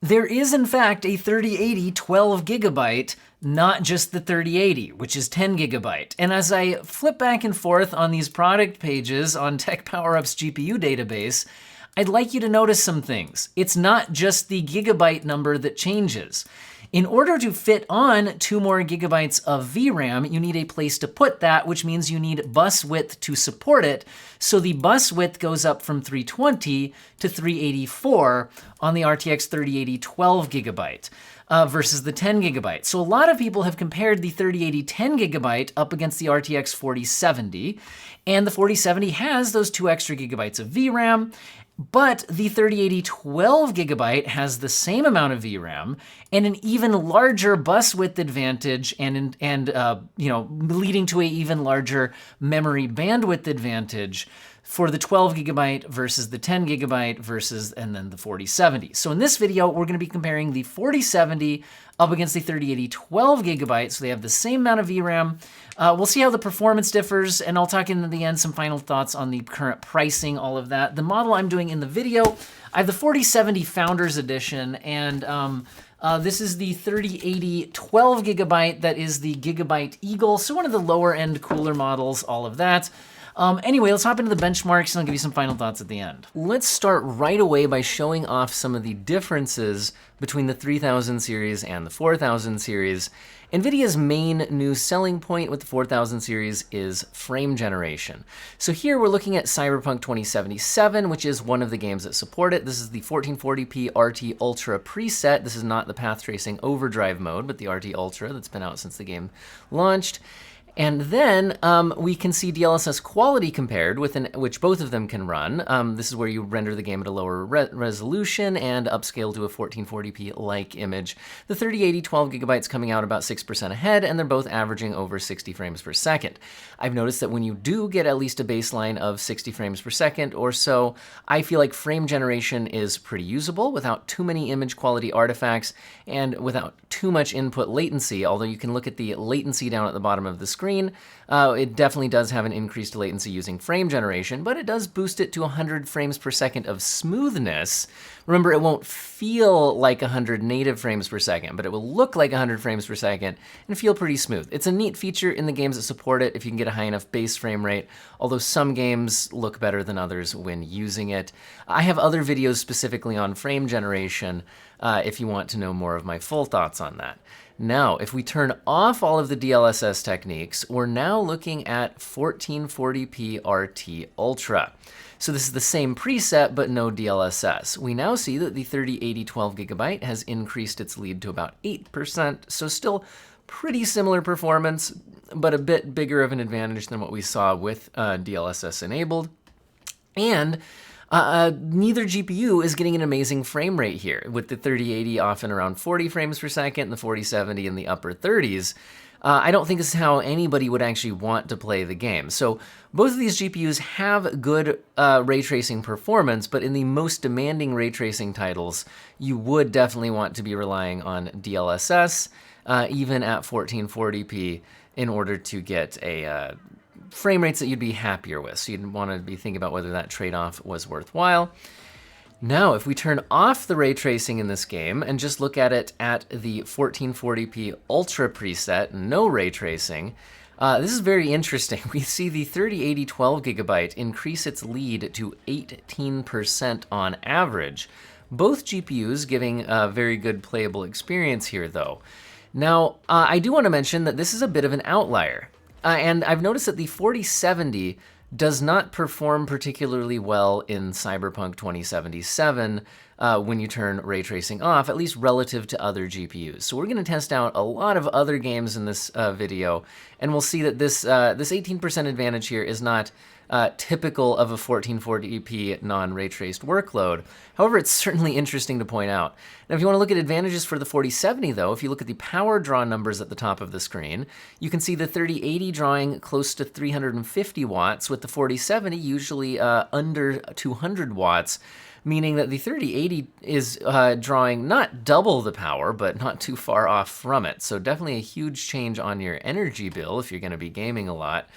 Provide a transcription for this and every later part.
There is, in fact, a 3080 12 gigabyte, not just the 3080, which is 10 gigabyte. And as I flip back and forth on these product pages on Tech PowerUp's GPU database, I'd like you to notice some things. It's not just the gigabyte number that changes. In order to fit on 2 more gigabytes of VRAM, you need a place to put that, which means you need bus width to support it. So the bus width goes up from 320 to 384 on the RTX 3080 12 gigabyte. Versus the 10 gigabyte. So a lot of people have compared the 3080 10 gigabyte up against the RTX 4070, and the 4070 has those 2 extra gigabytes of VRAM, but the 3080 12 gigabyte has the same amount of VRAM and an even larger bus width advantage, and leading to an even larger memory bandwidth advantage for the 12 gigabyte versus the 10 gigabyte and then the 4070. So in this video, we're going to be comparing the 4070 up against the 3080 12 gigabyte, so they have the same amount of VRAM. We'll see how the performance differs, and I'll talk in the end some final thoughts on the current pricing, all of that. The model I'm doing in the video, I have the 4070 Founders Edition, and this is the 3080 12 gigabyte. That is the Gigabyte Eagle, so one of the lower end cooler models, all of that. Anyway, let's hop into the benchmarks and I'll give you some final thoughts at the end. Let's start right away by showing off some of the differences between the 3000 series and the 4000 series. NVIDIA's main new selling point with the 4000 series is frame generation. So here we're looking at Cyberpunk 2077, which is one of the games that support it. This is the 1440p RT Ultra preset. This is not the path tracing overdrive mode, but the RT Ultra that's been out since the game launched. And then we can see DLSS quality compared, which both of them can run. This is where you render the game at a lower resolution and upscale to a 1440p-like image. The 3080 12 gigabytes coming out about 6% ahead, and they're both averaging over 60 frames per second. I've noticed that when you do get at least a baseline of 60 frames per second or so, I feel like frame generation is pretty usable without too many image quality artifacts and without too much input latency, although you can look at the latency down at the bottom of the screen. It definitely does have an increased latency using frame generation, but it does boost it to 100 frames per second of smoothness. Remember, it won't feel like 100 native frames per second, but it will look like 100 frames per second and feel pretty smooth. It's a neat feature in the games that support it if you can get a high enough base frame rate, although some games look better than others when using it. I have other videos specifically on frame generation if you want to know more of my full thoughts on that. Now, if we turn off all of the DLSS techniques, we're now looking at 1440p RT Ultra. So this is the same preset, but no DLSS. We now see that the 3080 12 gigabyte has increased its lead to about 8%, so still pretty similar performance, but a bit bigger of an advantage than what we saw with DLSS enabled. And neither GPU is getting an amazing frame rate here, with the 3080 often around 40 frames per second and the 4070 in the upper 30s. I don't think this is how anybody would actually want to play the game. So both of these GPUs have good ray tracing performance, but in the most demanding ray tracing titles, you would definitely want to be relying on DLSS, even at 1440p, in order to get a frame rates that you'd be happier with. So you'd want to be thinking about whether that trade-off was worthwhile. Now, if we turn off the ray tracing in this game and just look at it at the 1440p Ultra preset, no ray tracing, this is very interesting. We see the 3080 12 gigabyte increase its lead to 18% on average. Both GPUs giving a very good playable experience here, though. Now, I do want to mention that this is a bit of an outlier. And I've noticed that the 4070 does not perform particularly well in Cyberpunk 2077 when you turn ray tracing off, at least relative to other GPUs. So we're going to test out a lot of other games in this video, and we'll see that this 18% advantage here is not typical of a 1440p non-ray traced workload. However, it's certainly interesting to point out. Now, if you want to look at advantages for the 4070, though, if you look at the power draw numbers at the top of the screen, you can see the 3080 drawing close to 350 watts, with the 4070 usually under 200 watts, meaning that the 3080 is drawing not double the power, but not too far off from it. So definitely a huge change on your energy bill if you're going to be gaming a lot.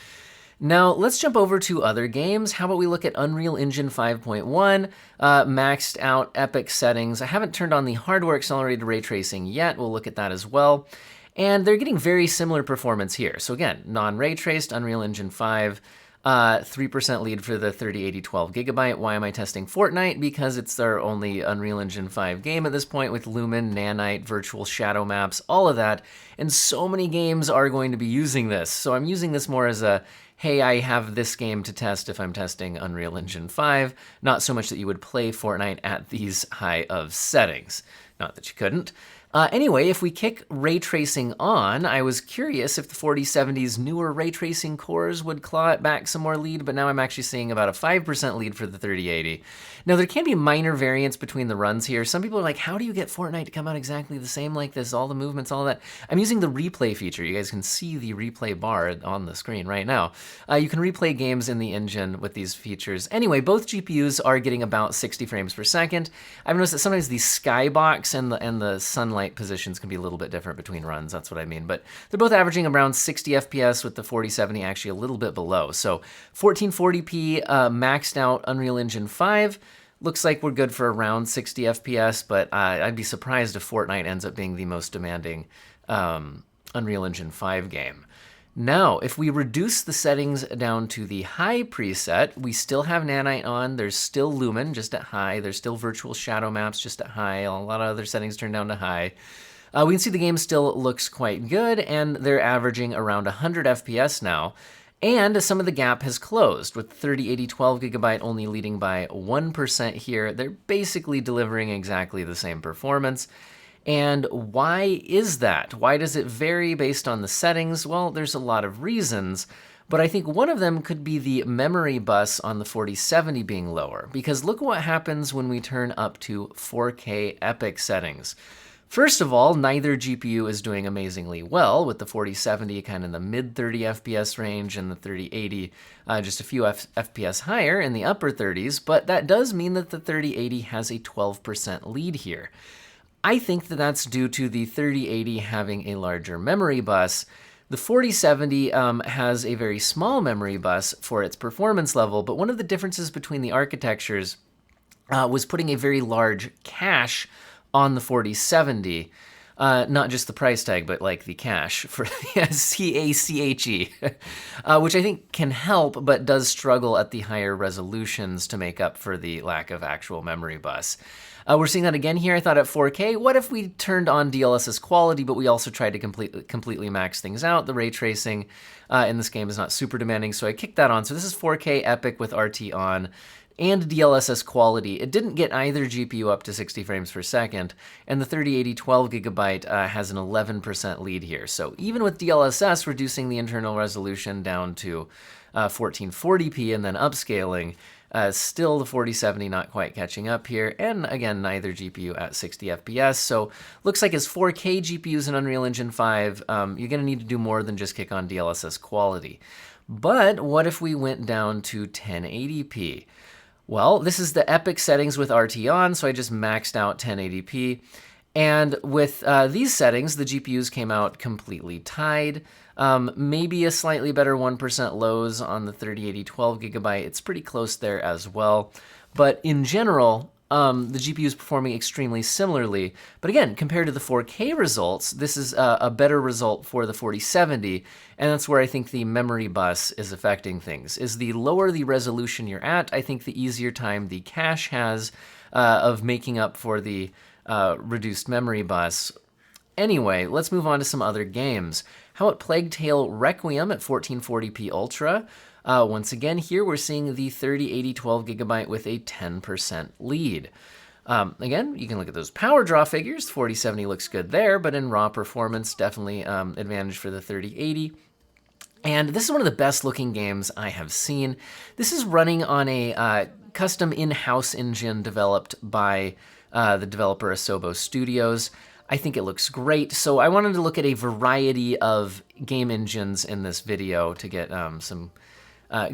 Now, let's jump over to other games. How about we look at Unreal Engine 5.1, maxed out epic settings. I haven't turned on the hardware accelerated ray tracing yet. We'll look at that as well. And they're getting very similar performance here. So again, non-ray traced, Unreal Engine 5, 3% lead for the 3080 12GB. Why am I testing Fortnite? Because it's their only Unreal Engine 5 game at this point with Lumen, Nanite, virtual shadow maps, all of that. And so many games are going to be using this. So I'm using this more as a, hey, I have this game to test if I'm testing Unreal Engine 5, not so much that you would play Fortnite at these high of settings. Not that you couldn't. Anyway, if we kick ray tracing on, I was curious if the 4070's newer ray tracing cores would claw it back some more lead, but now I'm actually seeing about a 5% lead for the 3080. Now, there can be minor variance between the runs here. Some people are like, how do you get Fortnite to come out exactly the same like this, all the movements, all that? I'm using the replay feature. You guys can see the replay bar on the screen right now. You can replay games in the engine with these features. Anyway, both GPUs are getting about 60 frames per second. I've noticed that sometimes the skybox and the sunlight positions can be a little bit different between runs. That's what I mean. But they're both averaging around 60 FPS with the 4070 actually a little bit below. So 1440p maxed out Unreal Engine 5. Looks like we're good for around 60 FPS, but I'd be surprised if Fortnite ends up being the most demanding Unreal Engine 5 game. Now, if we reduce the settings down to the high preset, we still have Nanite on, there's still Lumen just at high, there's still virtual shadow maps just at high, a lot of other settings turned down to high. We can see the game still looks quite good, and they're averaging around 100 FPS now. And some of the gap has closed, with 3080 12GB only leading by 1% here. They're basically delivering exactly the same performance. And why is that? Why does it vary based on the settings? Well, there's a lot of reasons, but I think one of them could be the memory bus on the 4070 being lower, because look what happens when we turn up to 4K epic settings. First of all, neither GPU is doing amazingly well, with the 4070 kind of in the mid 30 FPS range and the 3080 just a few FPS higher in the upper 30s, but that does mean that the 3080 has a 12% lead here. I think that that's due to the 3080 having a larger memory bus. The 4070 has a very small memory bus for its performance level, but one of the differences between the architectures was putting a very large cache on the 4070. Not just the price tag, but like the cache for C-A-C-H-E, which I think can help, but does struggle at the higher resolutions to make up for the lack of actual memory bus. We're seeing that again here. I thought at 4K, what if we turned on DLSS quality, but we also tried to completely max things out? The ray tracing in this game is not super demanding, so I kicked that on. So this is 4K epic with RT on and DLSS quality. It didn't get either GPU up to 60 frames per second, and the 3080 12GB has an 11% lead here. So even with DLSS reducing the internal resolution down to 1440p and then upscaling, still the 4070 not quite catching up here, and again, neither GPU at 60 FPS. So looks like as 4K GPUs in Unreal Engine 5, you're gonna need to do more than just kick on DLSS quality. But what if we went down to 1080p? Well, this is the epic settings with RT on, so I just maxed out 1080p. And with these settings, the GPUs came out completely tied. Maybe a slightly better 1% lows on the 3080 12GB. It's pretty close there as well. But in general, the GPU is performing extremely similarly. But again, compared to the 4K results, this is a better result for the 4070. And that's where I think the memory bus is affecting things. Is the lower the resolution you're at, I think the easier time the cache has of making up for the reduced memory bus. Anyway, let's move on to some other games. How about Plague Tale Requiem at 1440p Ultra? Once again, here we're seeing the 3080 12GB with a 10% lead. Again, you can look at those power draw figures. 4070 looks good there, but in raw performance, definitely advantage for the 3080. And this is one of the best looking games I have seen. This is running on a custom in-house engine developed by the developer Asobo Studios. I think it looks great, so I wanted to look at a variety of game engines in this video to get some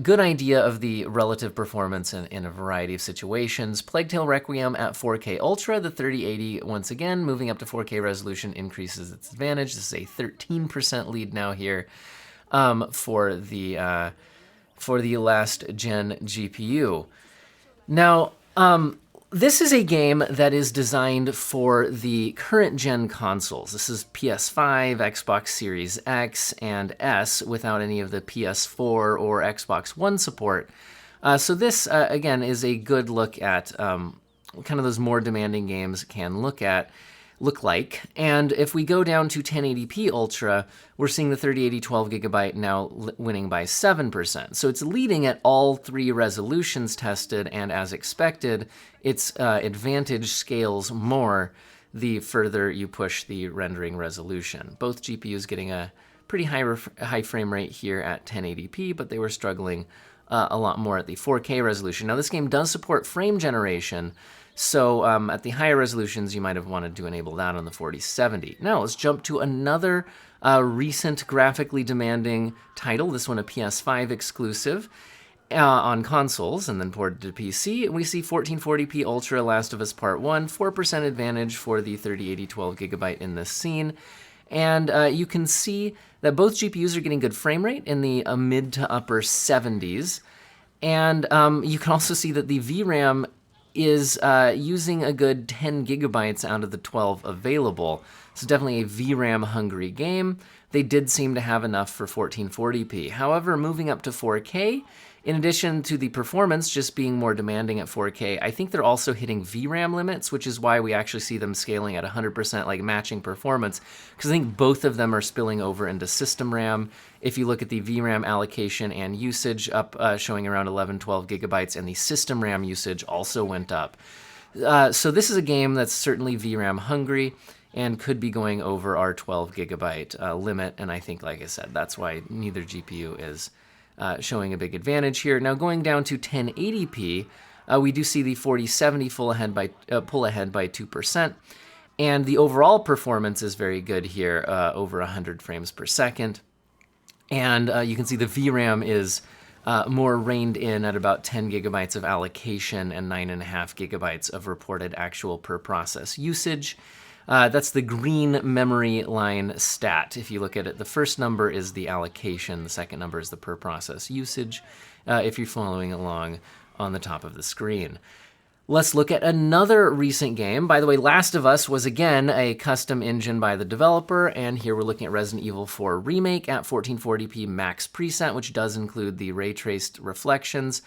good idea of the relative performance in a variety of situations. Plague Tale Requiem at 4K Ultra, the 3080, once again, moving up to 4K resolution increases its advantage. This is a 13% lead now here for the for the last gen GPU. Now, this is a game that is designed for the current gen consoles. This is PS5, Xbox Series X, and S without any of the PS4 or Xbox One support. So this, again, is a good look at kind of those more demanding games can look like. And if we go down to 1080p Ultra, we're seeing the 3080 12GB now winning by 7%. So it's leading at all three resolutions tested, and as expected, its advantage scales more the further you push the rendering resolution. Both GPUs getting a pretty high frame rate here at 1080p, but they were struggling a lot more at the 4K resolution. Now this game does support frame generation, so at the higher resolutions, you might have wanted to enable that on the 4070. Now let's jump to another recent graphically demanding title, this one a PS5 exclusive on consoles and then ported to PC. We see 1440p Ultra Last of Us Part 1, 4% advantage for the 3080 12GB in this scene. And you can see that both GPUs are getting good frame rate in the mid to upper 70s. And you can also see that the VRAM is using a good 10 gigabytes out of the 12 available. So definitely a VRAM hungry game. They did seem to have enough for 1440p. However, moving up to 4K, in addition to the performance just being more demanding at 4K, I think they're also hitting VRAM limits, which is why we actually see them scaling at 100%, like matching performance, because I think both of them are spilling over into system RAM. If you look at the VRAM allocation and usage up, showing around 11, 12 gigabytes, and the system RAM usage also went up. So this is a game that's certainly VRAM hungry and could be going over our 12 gigabyte limit, and I think, like I said, that's why neither GPU is showing a big advantage here. Now going down to 1080p, we do see the 4070 pull ahead by 2%, and the overall performance is very good here, over 100 frames per second. And you can see the VRAM is more reined in at about 10 gigabytes of allocation and 9.5 gigabytes of reported actual per process usage. That's the green memory line stat. If you look at it, the first number is the allocation, the second number is the per process usage, if you're following along on the top of the screen. Let's look at another recent game. By the way, Last of Us was again a custom engine by the developer, and here we're looking at Resident Evil 4 Remake at 1440p max preset, which does include the ray traced reflections.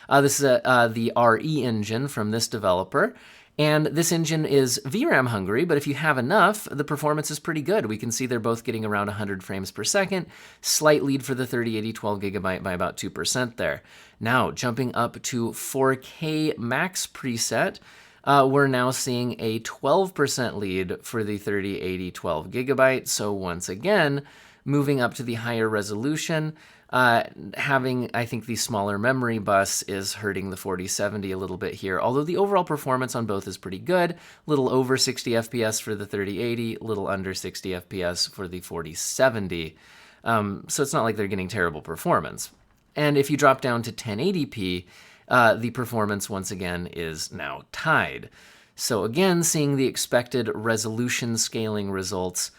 This is the RE engine from this developer. And this engine is VRAM hungry, but if you have enough, the performance is pretty good. We can see they're both getting around 100 frames per second, slight lead for the 3080 12GB by about 2% there. Now, jumping up to 4K max preset, we're now seeing a 12% lead for the 3080 12GB. So once again, moving up to the higher resolution, having, I think, the smaller memory bus is hurting the 4070 a little bit here, although the overall performance on both is pretty good. A little over 60 FPS for the 3080, a little under 60 FPS for the 4070. So it's not like they're getting terrible performance. And if you drop down to 1080p, the performance once again is now tied. So again, seeing the expected resolution scaling results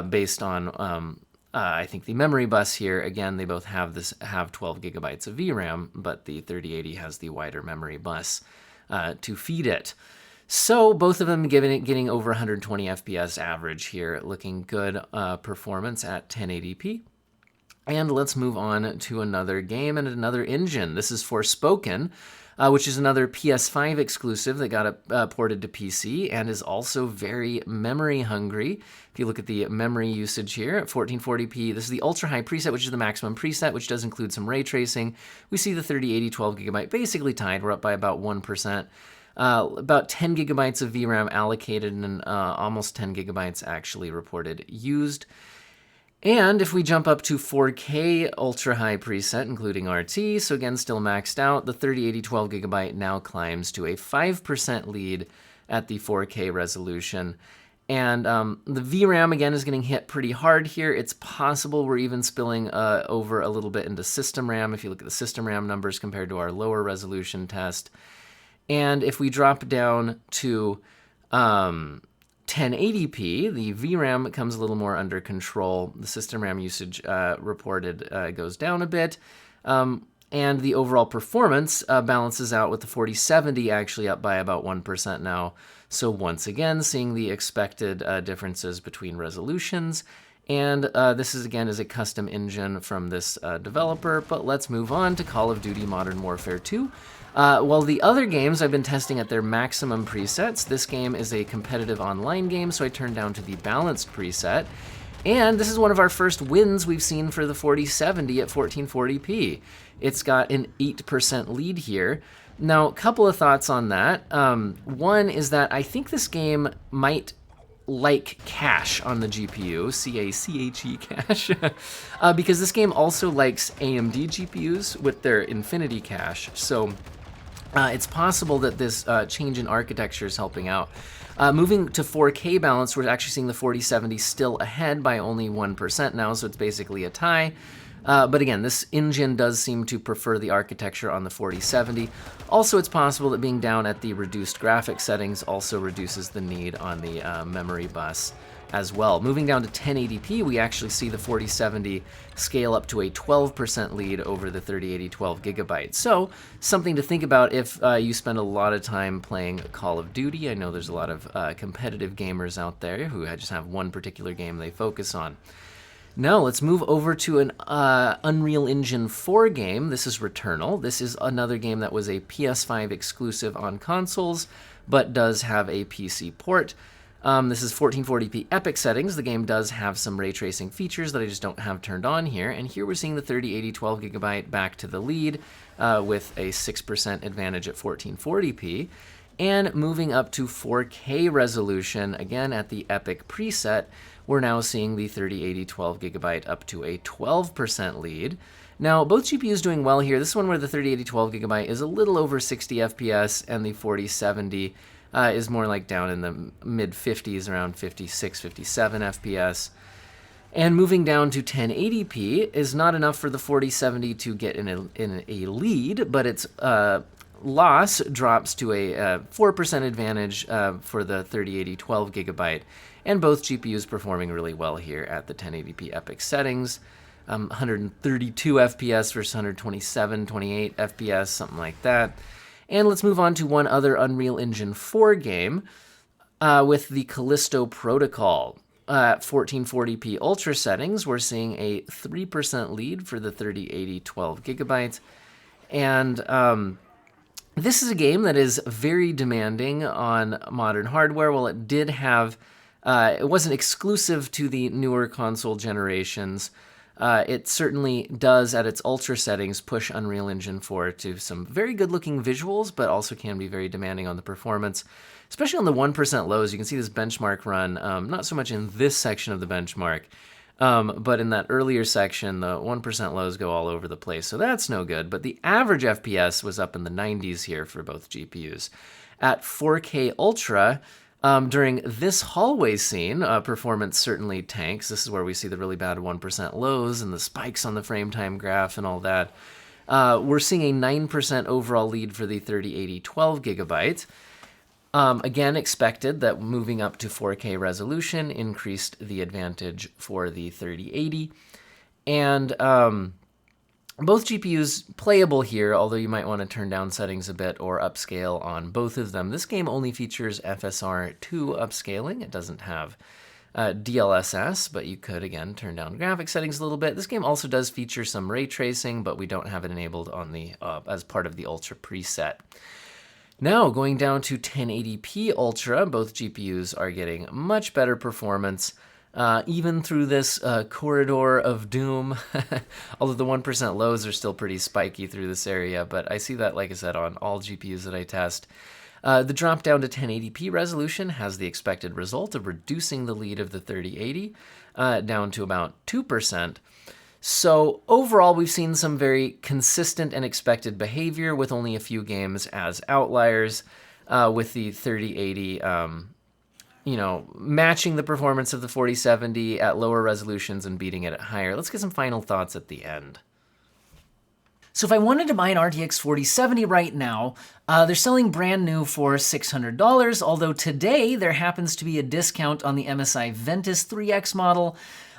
based on I think the memory bus here, again, they both have 12 gigabytes of VRAM, but the 3080 has the wider memory bus to feed it. So both of them getting over 120 FPS average here, looking good performance at 1080p. And let's move on to another game and another engine. This is Forspoken, which is another PS5 exclusive that got ported to PC and is also very memory hungry. If you look at the memory usage here at 1440p, this is the ultra high preset, which is the maximum preset, which does include some ray tracing. We see the 3080 12GB basically tied. We're up by about 1%. About 10 gigabytes of VRAM allocated and almost 10 gigabytes actually reported used. And if we jump up to 4K ultra high preset, including RT, so again, still maxed out, the 3080 12GB now climbs to a 5% lead at the 4K resolution. And the VRAM, again, is getting hit pretty hard here. It's possible we're even spilling over a little bit into system RAM if you look at the system RAM numbers compared to our lower resolution test. And if we drop down to 1080p, the VRAM comes a little more under control. The system RAM usage reported goes down a bit. And And the overall performance balances out with the 4070 actually up by about 1% now. So once again, seeing the expected differences between resolutions. And this is a custom engine from this developer. But let's move on to Call of Duty Modern Warfare 2. While the other games I've been testing at their maximum presets, this game is a competitive online game, so I turned down to the balanced preset. And this is one of our first wins we've seen for the 4070 at 1440p. It's got an 8% lead here. Now, a couple of thoughts on that. One is that I think this game might like cache on the GPU, C-A-C-H-E cache, because this game also likes AMD GPUs with their Infinity cache. So it's possible that this change in architecture is helping out. Moving to 4K balance, we're actually seeing the 4070 still ahead by only 1% now, so it's basically a tie. But again, this engine does seem to prefer the architecture on the 4070. Also, it's possible that being down at the reduced graphics settings also reduces the need on the memory bus as well. Moving down to 1080p, we actually see the 4070 scale up to a 12% lead over the 3080 12 gigabytes. So something to think about if you spend a lot of time playing Call of Duty. I know there's a lot of competitive gamers out there who just have one particular game they focus on. Now let's move over to an Unreal Engine 4 game. This is Returnal. This is another game that was a PS5 exclusive on consoles, but does have a PC port. This is 1440p epic settings. The game does have some ray tracing features that I just don't have turned on here. And here we're seeing the 3080 12 gigabyte back to the lead with a 6% advantage at 1440p. And moving up to 4K resolution, again at the epic preset, we're now seeing the 3080 12 gigabyte up to a 12% lead. Now, both GPUs doing well here. This one where the 3080 12 gigabyte is a little over 60 FPS, and the 4070 is more like down in the mid 50s, around 56, 57 FPS. And moving down to 1080p is not enough for the 4070 to get in a lead, but its loss drops to a 4% advantage for the 3080 12 gigabyte. And both GPUs performing really well here at the 1080p epic settings. 132 FPS versus 127, 28 FPS, something like that. And let's move on to one other Unreal Engine 4 game with the Callisto Protocol. 1440p ultra settings, we're seeing a 3% lead for the 3080 12 gigabytes. And this is a game that is very demanding on modern hardware. While it did have, it wasn't exclusive to the newer console generations, it certainly does, at its ultra settings, push Unreal Engine 4 to some very good-looking visuals, but also can be very demanding on the performance, especially on the 1% lows. You can see this benchmark run, not so much in this section of the benchmark, but in that earlier section, the 1% lows go all over the place, so that's no good. But the average FPS was up in the 90s here for both GPUs. At 4K Ultra, during this hallway scene, performance certainly tanks. This is where we see the really bad 1% lows and the spikes on the frame time graph and all that. We're seeing a 9% overall lead for the 3080 12 gigabyte. Again, expected that moving up to 4K resolution increased the advantage for the 3080. And both GPUs playable here, although you might want to turn down settings a bit or upscale on both of them. This game only features FSR 2 upscaling. It doesn't have DLSS, but you could, again, turn down graphic settings a little bit. This game also does feature some ray tracing, but we don't have it enabled on the as part of the Ultra preset. Now, going down to 1080p Ultra, both GPUs are getting much better performance. Even through this corridor of doom, although the 1% lows are still pretty spiky through this area, but I see that, like I said, on all GPUs that I test. The drop down to 1080p resolution has the expected result of reducing the lead of the 3080 down to about 2%. So overall, we've seen some very consistent and expected behavior with only a few games as outliers, with the 3080 matching the performance of the 4070 at lower resolutions and beating it at higher. Let's get some final thoughts at the end. So if I wanted to buy an RTX 4070 right now, they're selling brand new for $600, although today there happens to be a discount on the MSI Ventus 3X model.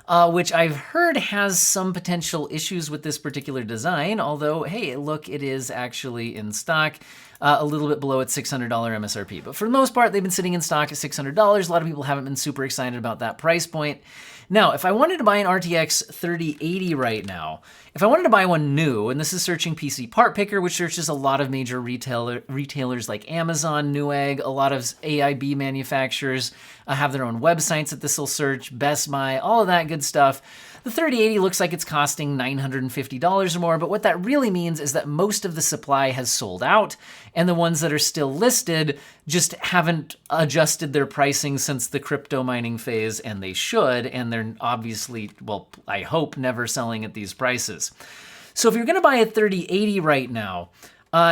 which I've heard has some potential issues with this particular design, although, hey, look, it is actually in stock. A little bit below its $600 MSRP. But for the most part, they've been sitting in stock at $600. A lot of people haven't been super excited about that price point. Now, if I wanted to buy an RTX 3080 right now, if I wanted to buy one new, and this is searching PC Part Picker, which searches a lot of major retailers like Amazon, Newegg, a lot of AIB manufacturers have their own websites that this will search, Best Buy, all of that good stuff. The 3080 looks like it's costing $950 or more, but what that really means is that most of the supply has sold out, and the ones that are still listed just haven't adjusted their pricing since the crypto mining phase, and they should, and they're obviously, well, I hope, never selling at these prices. So if you're gonna buy a 3080 right now,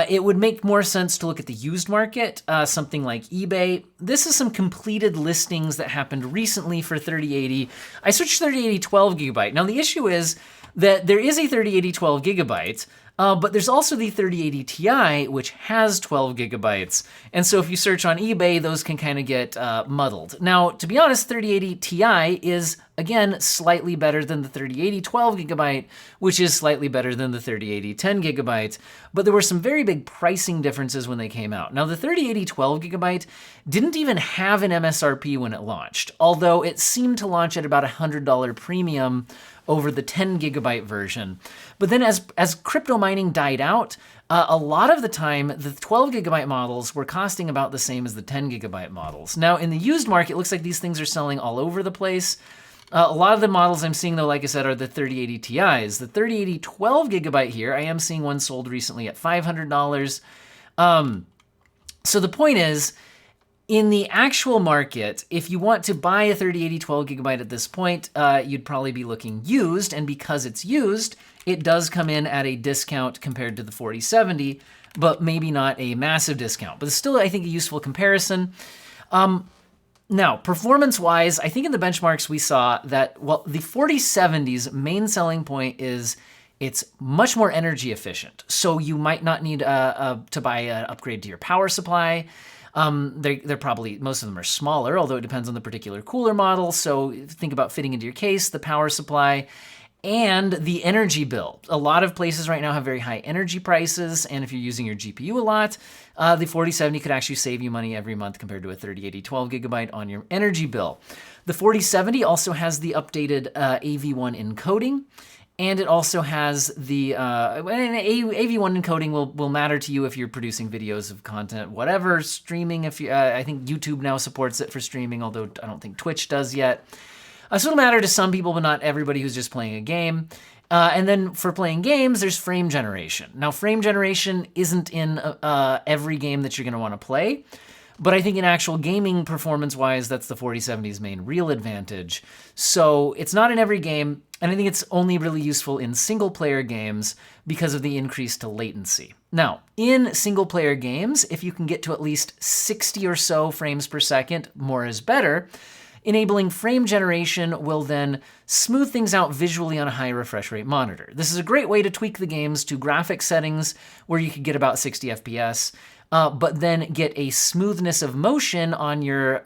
it would make more sense to look at the used market, something like eBay. This is some completed listings that happened recently for 3080. I searched 3080 12 gigabyte. Now the issue is that there is a 3080 12 gigabytes, but there's also the 3080 Ti, which has 12 gigabytes. And so if you search on eBay, those can kind of get muddled. Now, to be honest, 3080 Ti is, again, slightly better than the 3080 12 gigabyte, which is slightly better than the 3080 10 gigabyte. But there were some very big pricing differences when they came out. Now, the 3080 12 gigabyte didn't even have an MSRP when it launched, although it seemed to launch at about $100 premium over the 10 gigabyte version. But then as crypto mining died out, a lot of the time, the 12 gigabyte models were costing about the same as the 10 gigabyte models. Now, in the used market, it looks like these things are selling all over the place. A lot of the models I'm seeing, though, like I said, are the 3080 Ti's. The 3080 12 gigabyte here, I am seeing one sold recently at $500. So the point is, in the actual market, if you want to buy a 3080 12 gigabyte at this point, you'd probably be looking used, and because it's used, it does come in at a discount compared to the 4070, but maybe not a massive discount. But it's still, I think, a useful comparison. Now, performance-wise, I think in the benchmarks we saw that, well, the 4070's main selling point is it's much more energy efficient. So you might not need to buy an upgrade to your power supply. They're probably, most of them are smaller, although it depends on the particular cooler model. So think about fitting into your case, the power supply, and the energy bill. A lot of places right now have very high energy prices, and if you're using your GPU a lot, the 4070 could actually save you money every month compared to a 3080 12 gigabyte on your energy bill. The 4070 also has the updated AV1 encoding, and it also has the AV1 encoding will matter to you if you're producing videos of content, whatever, streaming. If you, I think YouTube now supports it for streaming, although I don't think Twitch does yet. So it'll matter to some people, but not everybody who's just playing a game. And then for playing games, there's frame generation. Now, frame generation isn't in every game that you're going to want to play. But I think in actual gaming performance-wise, that's the 4070's main real advantage. So it's not in every game, and I think it's only really useful in single-player games because of the increase to latency. Now, in single-player games, if you can get to at least 60 or so frames per second, more is better. Enabling frame generation will then smooth things out visually on a high refresh rate monitor. This is a great way to tweak the games to graphics settings where you could get about 60 FPS. But then get a smoothness of motion on your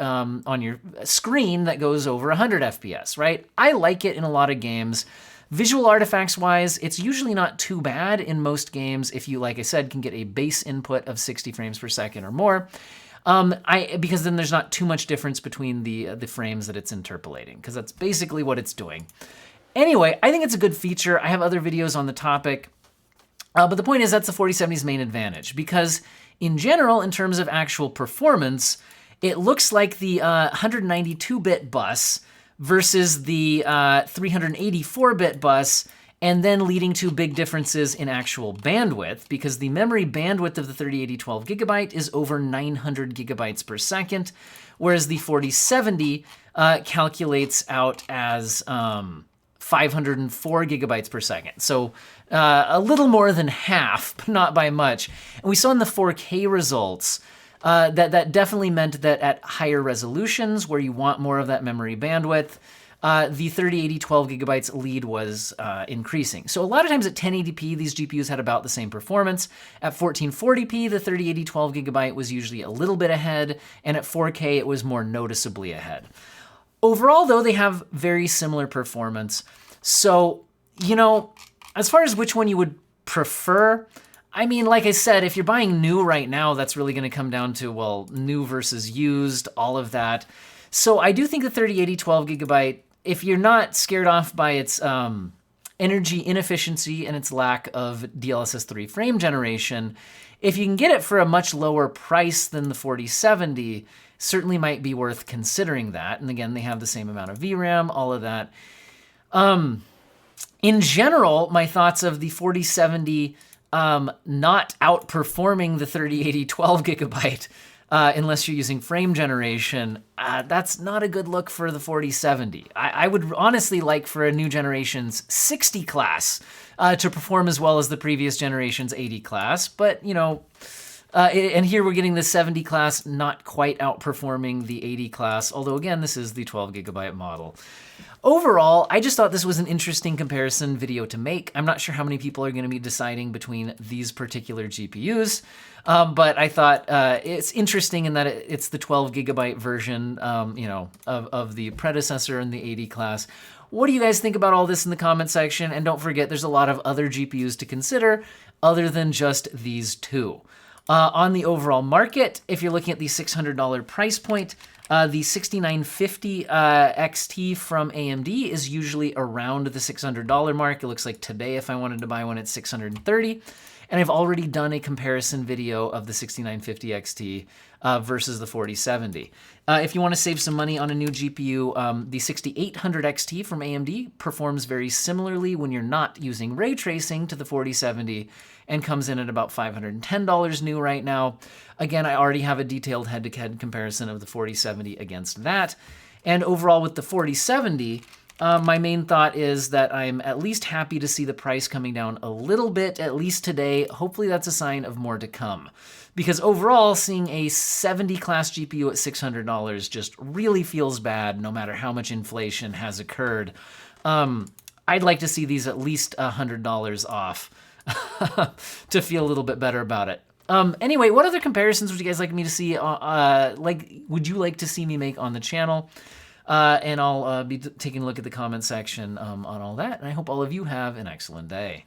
screen that goes over 100 FPS, right? I like it in a lot of games. Visual artifacts-wise, it's usually not too bad in most games if you, like I said, can get a base input of 60 frames per second or more. Because then there's not too much difference between the frames that it's interpolating, because that's basically what it's doing. Anyway, I think it's a good feature. I have other videos on the topic. But the point is that's the 4070's main advantage, because in general, in terms of actual performance, it looks like the 192-bit bus versus the 384-bit bus, and then leading to big differences in actual bandwidth, because the memory bandwidth of the 3080 12 gigabyte is over 900 gigabytes per second, whereas the 4070 calculates out as 504 gigabytes per second. So a little more than half, but not by much. And we saw in the 4K results that definitely meant that at higher resolutions, where you want more of that memory bandwidth, the 3080 12 gigabytes lead was increasing. So a lot of times at 1080p, these GPUs had about the same performance. At 1440p, the 3080 12 gigabyte was usually a little bit ahead, and at 4K, it was more noticeably ahead. Overall, though, they have very similar performance. So, you know, as far as which one you would prefer, I mean, like I said, if you're buying new right now, that's really going to come down to, well, new versus used, all of that. So I do think the 3080 12GB, if you're not scared off by its energy inefficiency and its lack of DLSS 3 frame generation, if you can get it for a much lower price than the 4070, certainly might be worth considering that. And again, they have the same amount of VRAM, all of that. In general, my thoughts of the 4070 not outperforming the 3080 12GB, unless you're using frame generation, that's not a good look for the 4070. I would honestly like for a new generation's 60 class to perform as well as the previous generation's 80 class, but you know, and here we're getting the 70 class not quite outperforming the 80 class, although again, this is the 12GB model. Overall, I just thought this was an interesting comparison video to make. I'm not sure how many people are going to be deciding between these particular GPUs, but I thought it's interesting in that it's the 12GB version, you know, of the predecessor in the 80 class. What do you guys think about all this in the comment section? And don't forget, there's a lot of other GPUs to consider other than just these two. On the overall market, if you're looking at the $600 price point, the 6950 XT from AMD is usually around the $600 mark. It looks like today, if I wanted to buy one, it's $630. And I've already done a comparison video of the 6950 XT versus the 4070. If you want to save some money on a new GPU, the 6800 XT from AMD performs very similarly when you're not using ray tracing to the 4070 and comes in at about $510 new right now. Again, I already have a detailed head-to-head comparison of the 4070 against that. And overall with the 4070, my main thought is that I'm at least happy to see the price coming down a little bit, at least today. Hopefully that's a sign of more to come. Because overall, seeing a 70 class GPU at $600 just really feels bad no matter how much inflation has occurred. I'd like to see these at least $100 off to feel a little bit better about it. Anyway, what other comparisons would you guys like me to see? Would you like to see me make on the channel? And I'll be taking a look at the comment section on all that. And I hope all of you have an excellent day.